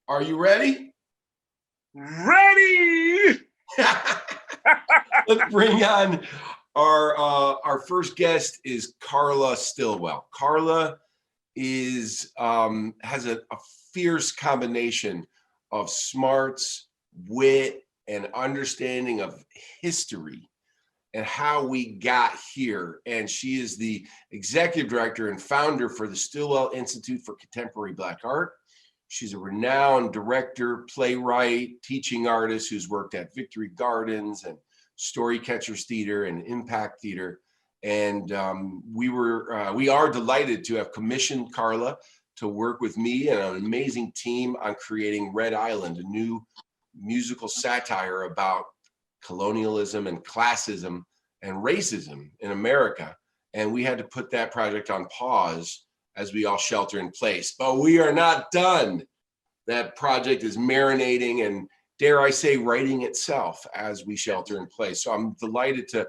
Are you ready? Ready! Let's bring on our first guest is Carla Stillwell. Carla is has a fierce combination of smarts, wit, and understanding of history and how we got here. And she is the executive director and founder for the Stillwell Institute for Contemporary Black Art. She's a renowned director, playwright, teaching artist who's worked at Victory Gardens and Storycatchers Theater and Impact Theater. And we are delighted to have commissioned Carla to work with me and an amazing team on creating Red Island, a new musical satire about colonialism and classism and racism in America. And we had to put that project on pause as we all shelter in place. But we are not done. That project is marinating and, dare I say, writing itself as we shelter in place. So I'm delighted to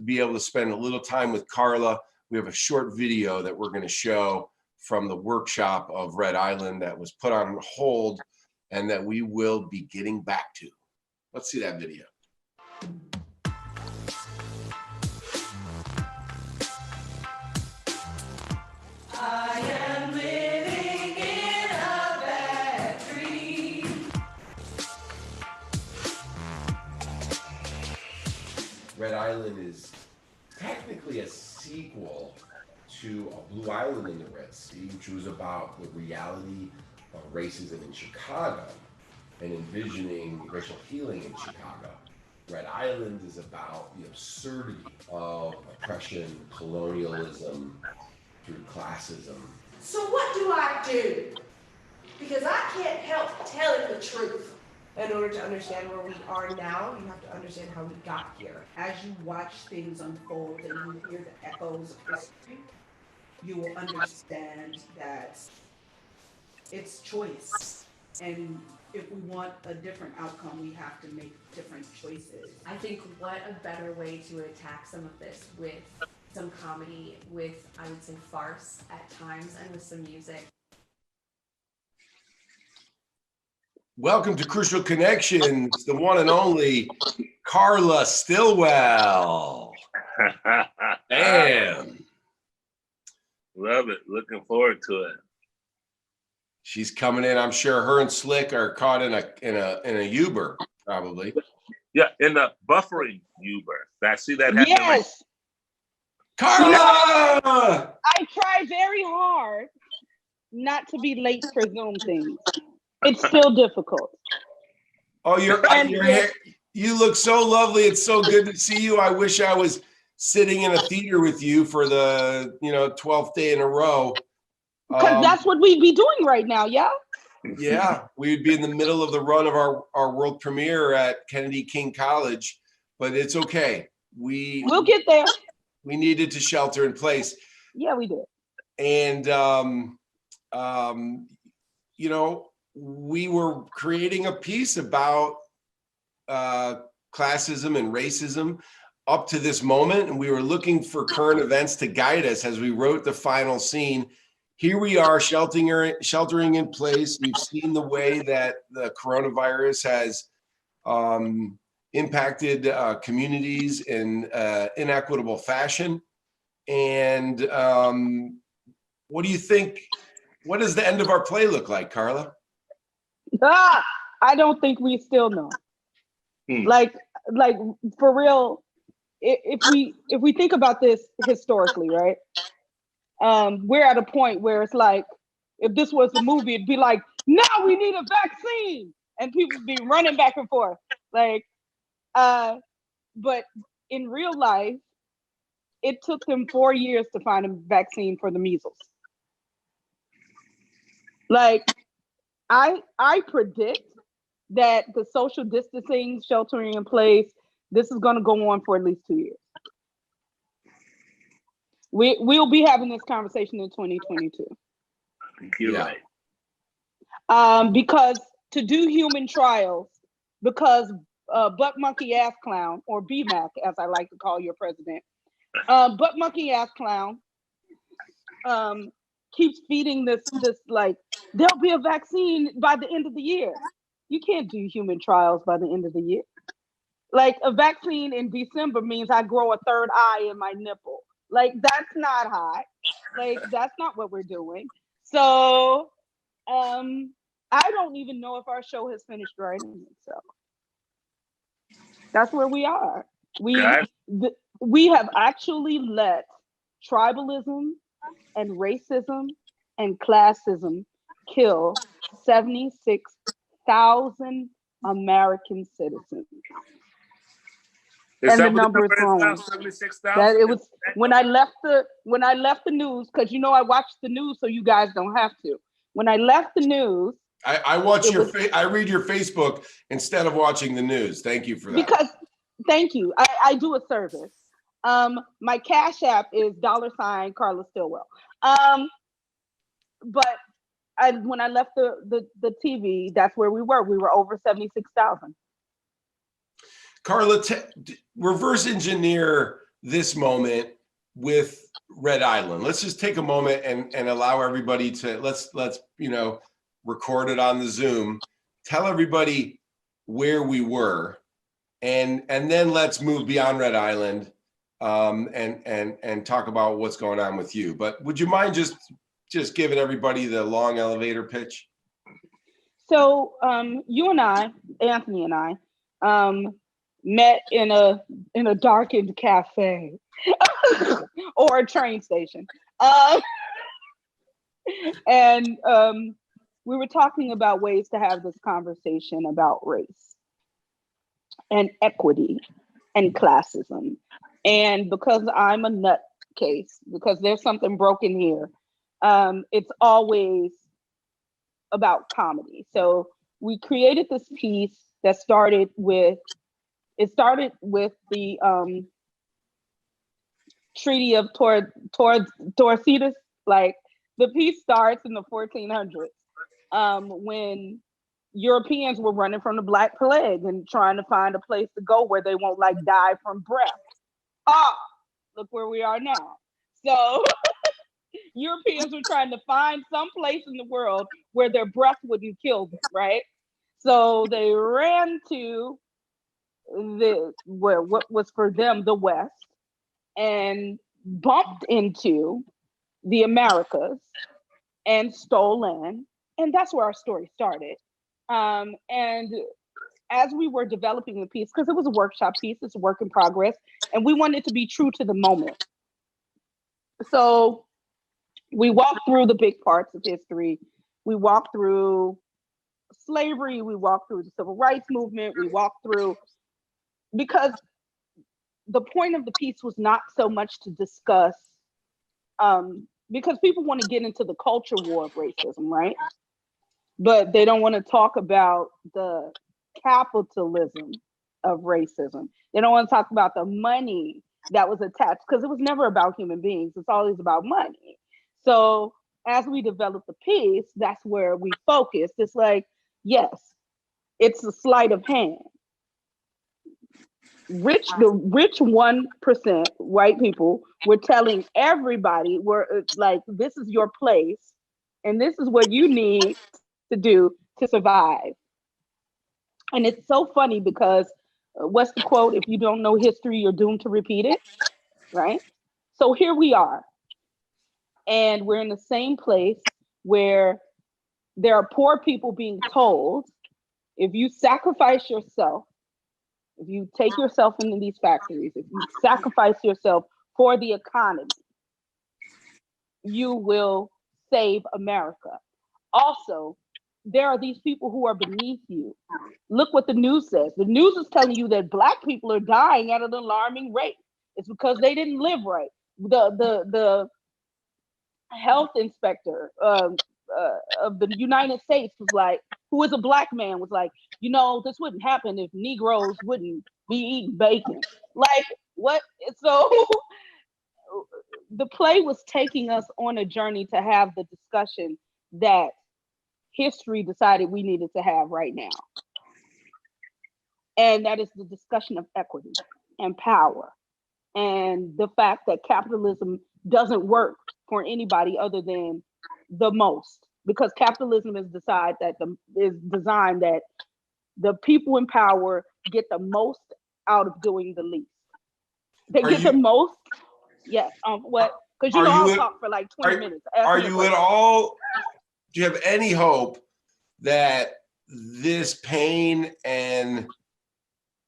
be able to spend a little time with Carla. We have a short video that we're going to show from the workshop of Red Island that was put on hold and that we will be getting back to. Let's see that video. I am living in a bad dream. Red Island is technically a sequel to A Blue Island in the Red Sea, which was about the reality of racism in Chicago and envisioning racial healing in Chicago. Red Island is about the absurdity of oppression, colonialism, through classism. So what do I do? Because I can't help telling the truth. In order to understand where we are now, you have to understand how we got here. As you watch things unfold and you hear the echoes of history, you will understand that it's choice. And if we want a different outcome, we have to make different choices. I think what a better way to attack some of this with some comedy, with, I would say, farce at times, and with some music. Welcome to Crucial Connections, the one and only Carla Stillwell. Damn. Love it. Looking forward to it. She's coming in. I'm sure her and Slick are caught in a Uber, probably. Yeah, in the buffering Uber. I see that happen. Yes. Carla! I try very hard not to be late for Zoom things. It's still difficult. Oh, your hair. You look so lovely. It's so good to see you. I wish I was sitting in a theater with you for the 12th day in a row. Because that's what we'd be doing right now, yeah? Yeah, we'd be in the middle of the run of our world premiere at Kennedy King College, but it's okay. We'll get there. We needed to shelter in place. Yeah, we did. And, we were creating a piece about classism and racism up to this moment. And we were looking for current events to guide us as we wrote the final scene. Here we are sheltering in place. We've seen the way that the coronavirus has impacted communities in inequitable fashion. And what do you think? What does the end of our play look like, Carla? I don't think we still know. Like for real, if we think about this historically, right? We're at a point where it's like, if this was a movie, it'd be like, now we need a vaccine, and people would be running back and forth. But in real life, it took them 4 years to find a vaccine for the measles. I predict that the social distancing, sheltering in place, this is going to go on for at least 2 years. We'll be having this conversation in 2022. You're right. Because to do human trials, because Butt Monkey Ass Clown, or BMAC, as I like to call your president, Butt Monkey Ass Clown, keeps feeding this like there'll be a vaccine by the end of the year. You can't do human trials by the end of the year. Like a vaccine in December means I grow a third eye in my nipple. Like that's not hot. Like that's not what we're doing. So I don't even know if our show has finished writing itself. That's where we are. We have actually let tribalism and racism and classism kill 76,000 American citizens. Is And that the what number is growing. now? 76,000? It was when I left the news, because I watch the news so you guys don't have to. When I left the news, I watch I read your Facebook instead of watching the news. Thank you for that. Because thank you. I do a service. My Cash App is $ Carla Stillwell. But when I left the TV, that's where we were. We were over 76,000. Carla, reverse engineer this moment with Red Island. Let's just take a moment and allow everybody to let's record it on the Zoom. Tell everybody where we were, and then let's move beyond Red Island and talk about what's going on with you. But would you mind just giving everybody the long elevator pitch? So you and I, Anthony and I, met in a darkened cafe or a train station, and we were talking about ways to have this conversation about race and equity and classism. And because I'm a nutcase, because there's something broken here, it's always about comedy. So we created this piece that started with the Treaty of Tordesillas. Like the piece starts in the 1400s when Europeans were running from the Black Plague and trying to find a place to go where they won't like die from breath. Look where we are now. So Europeans were trying to find some place in the world where their breath wouldn't kill them, right? So they ran to what was for them the West and bumped into the Americas and stole land. And that's where our story started. And as we were developing the piece, because it was a workshop piece, it's a work in progress, and we wanted to be true to the moment. So we walked through the big parts of history. We walked through slavery, we walked through the civil rights movement, we walked through, because the point of the piece was not so much to discuss, because people want to get into the culture war of racism, right? But they don't want to talk about the capitalism of racism. They don't want to talk about the money that was attached, because it was never about human beings. It's always about money. So as we developed the piece, that's where we focused. It's like, yes, it's a sleight of hand. The rich 1% white people were telling everybody, this is your place and this is what you need to do to survive. And it's so funny because what's the quote? If you don't know history, you're doomed to repeat it, right? So here we are. And we're in the same place where there are poor people being told, if you sacrifice yourself, if you take yourself into these factories, if you sacrifice yourself for the economy, you will save America. Also, there are these people who are beneath you. Look what the news says. The news is telling you that Black people are dying at an alarming rate. It's because they didn't live right. The health inspector of the United States was like, who is a Black man, was like, this wouldn't happen if Negroes wouldn't be eating bacon. Like, what? So the play was taking us on a journey to have the discussion that history decided we needed to have right now. And that is the discussion of equity and power and the fact that capitalism doesn't work for anybody other than the most, because capitalism is designed that the people in power get the most out of doing the least. They get the most. Yes. What? Because I'll talk for like 20 minutes. Are you at all? Do you have any hope that this pain and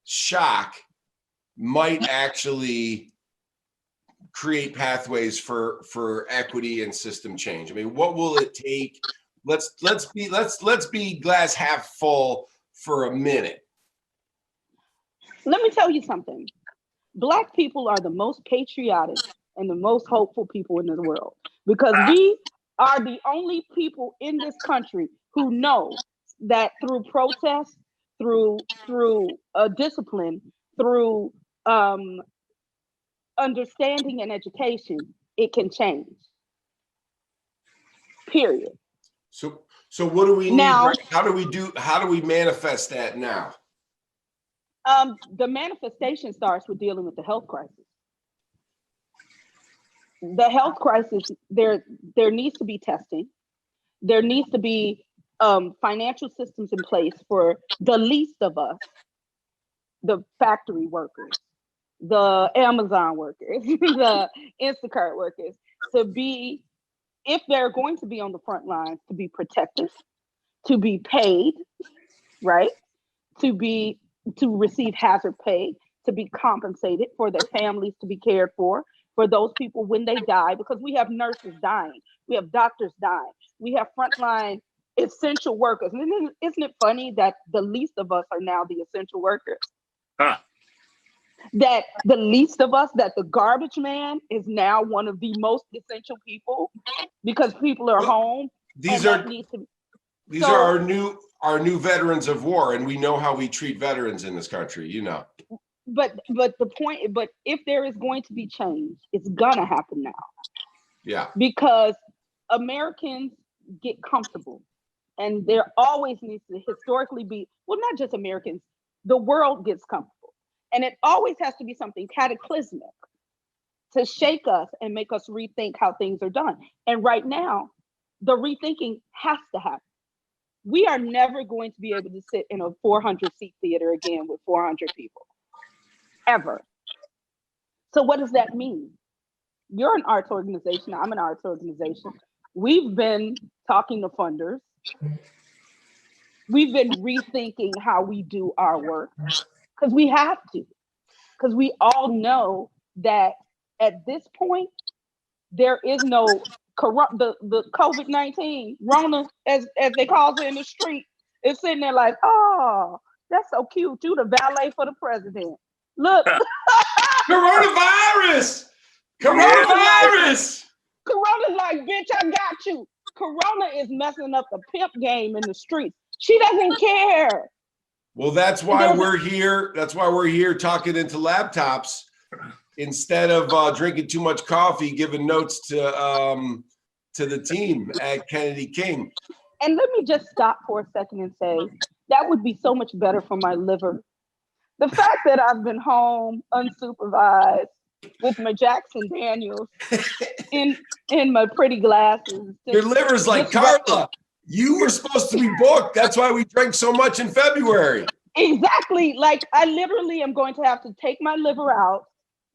shock might actually create pathways for equity and system change? I mean, what will it take? Let's be glass half full for a minute. Let me tell you something. Black people are the most patriotic and the most hopeful people in the world, because we are the only people in this country who know that through protest, through discipline, through understanding and education, it can change. Period. So what do we need now? How do we manifest that now? The manifestation starts with dealing with the health crisis. The health crisis, there needs to be testing. There needs to be financial systems in place for the least of us, the factory workers, the Amazon workers, the Instacart workers, to be, if they're going to be on the front lines, to be protected, to be paid, right? To receive hazard pay, to be compensated, for their families to be cared for those people when they die, because we have nurses dying, we have doctors dying, we have frontline essential workers. And isn't it funny that the least of us are now the essential workers? Huh. That the least of us, that the garbage man is now one of the most essential people, because people are home. These are our new veterans of war, and we know how we treat veterans in this country, But if there is going to be change, it's gonna happen now. Yeah. Because Americans get comfortable, and there always needs to historically be, well, not just Americans, the world gets comfortable. And it always has to be something cataclysmic to shake us and make us rethink how things are done. And right now, the rethinking has to happen. We are never going to be able to sit in a 400-seat theater again with 400 people. Ever. So what does that mean? You're an arts organization. I'm an arts organization. We've been talking to funders. We've been rethinking how we do our work, because we have to. Because we all know that at this point, there is no the COVID-19, Rona, as they call it in the street, is sitting there like, oh, that's so cute. You the valet for the president. Look. Coronavirus! Corona's like, bitch, I got you. Corona is messing up the pimp game in the streets. She doesn't care. Well, that's why we're here. That's why we're here talking into laptops instead of drinking too much coffee, giving notes to the team at Kennedy King. And let me just stop for a second and say, that would be so much better for my liver. The fact that I've been home unsupervised with my Jackson Daniels in my pretty glasses. Your liver's like, Carla, you were supposed to be booked. That's why we drank so much in February. Exactly. Like, I literally am going to have to take my liver out,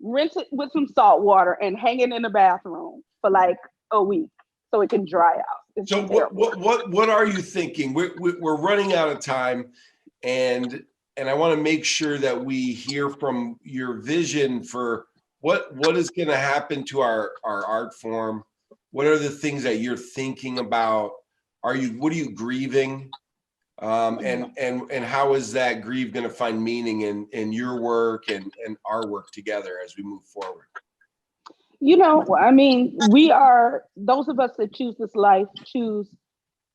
rinse it with some salt water, and hang it in the bathroom for like a week so it can dry out. So what are you thinking? We're running out of time, and I want to make sure that we hear from your vision for what is going to happen to our art form. What are the things that you're thinking about? What are you grieving? And how is that grief going to find meaning in your work and our work together as we move forward? I mean, we are, those of us that choose this life, choose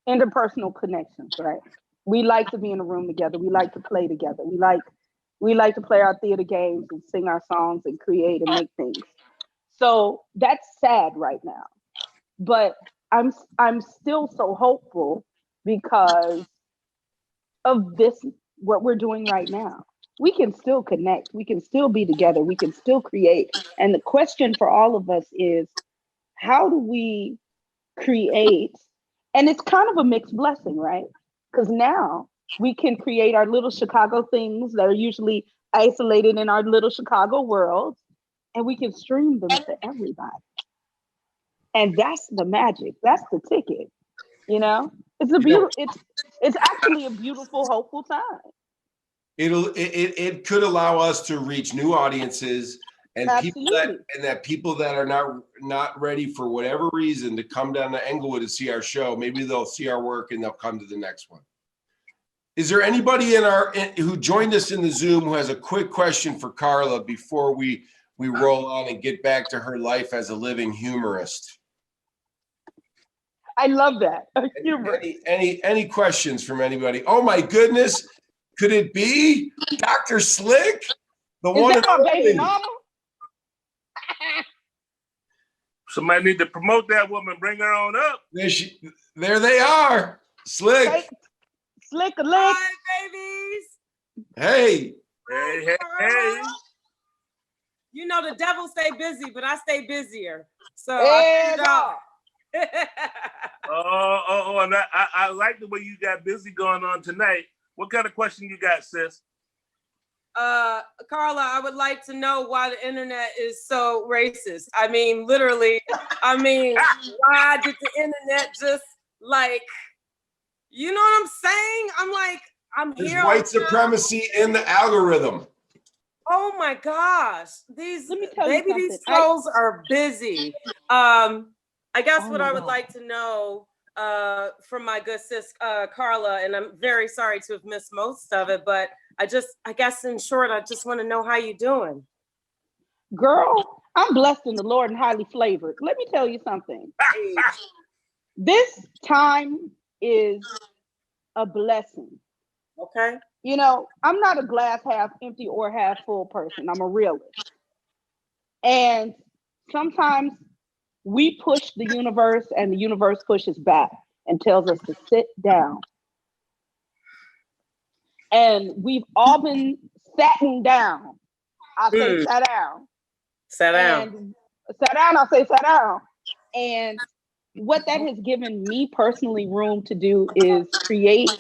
interpersonal connections, right? We like to be in a room together. We like to play together. We like to play our theater games and sing our songs and create and make things. So that's sad right now. But I'm still so hopeful because of this, what we're doing right now. We can still connect. We can still be together. We can still create. And the question for all of us is, how do we create, and it's kind of a mixed blessing, right? Because now we can create our little Chicago things that are usually isolated in our little Chicago world, and we can stream them to everybody. And that's the magic. That's the ticket. You know, it's a beautiful. It's actually a beautiful, hopeful time. It could allow us to reach new audiences and people that are not ready for whatever reason to come down to Englewood to see our show. Maybe they'll see our work and they'll come to the next one. Is there anybody who joined us in the Zoom who has a quick question for Carla before we roll on and get back to her life as a living humorist? I love that. Humorist. Any questions from anybody? Oh my goodness, could it be Dr. Slick? The one Is that my baby mama? Somebody need to promote that woman. Bring her on up. There they are. Slick. Hey, Slick a lick. Hi, babies. Hey. Hey. You know the devil stay busy, but I stay busier. So And and I like the way you got busy going on tonight. What kind of question you got, sis? Carla, I would like to know why the internet is so racist. I mean, literally, why did the internet just like, you know what I'm saying? I'm like, There's here. white supremacy in the algorithm. Oh my gosh. These trolls are busy. I guess what I would like to know from my good sis Carla, and I'm very sorry to have missed most of it, but I guess in short, I just want to know how you doing. girl, I'm blessed in the Lord and highly flavored. Let me tell you something. This time is a blessing. Okay. You know, I'm not a glass half empty or half full person. I'm a realist. And sometimes we push the universe and the universe pushes back and tells us to sit down. And we've all been satting down. I say sat down. Sat down. And sat down, I say sat down. And what that has given me personally room to do is create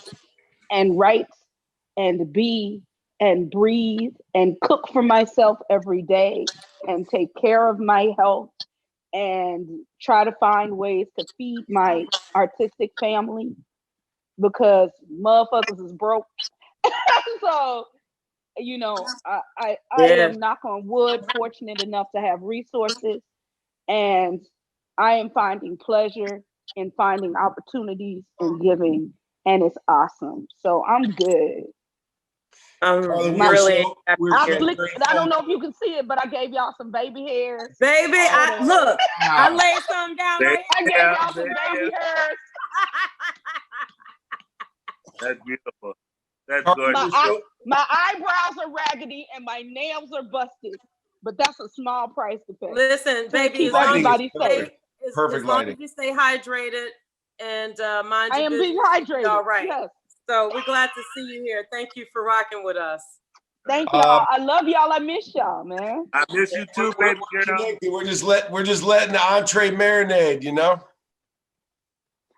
and write and be and breathe and cook for myself every day and take care of my health and try to find ways to feed my artistic family because motherfuckers is broke. So, you know, I am, knock on wood, fortunate enough to have resources, and I am finding pleasure in finding opportunities and giving, and it's awesome. So I'm good. I'm really I don't know if you can see it, but I gave y'all some baby hairs. Baby, I laid some down right. I gave y'all some baby hairs. That's beautiful. That's gorgeous. My eyebrows are raggedy and my nails are busted, but that's a small price to pay. Listen, baby, keep everybody safe. Perfect as long lighting. as you stay hydrated and mind your I am business, being hydrated. all right. Yes. So we're glad to see you here. Thank you for rocking with us. Thank y'all. I love y'all. I miss y'all, man. I miss you too, baby girl. We're just letting the entree marinade, you know?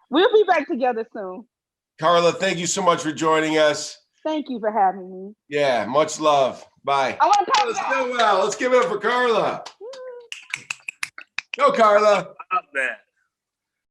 We'll be back together soon. Carla, thank you so much for joining us. Thank you for having me. Yeah, much love. Bye. I want to Carla Stillwell. Let's give it up for Carla. Go, Carla. Stop that.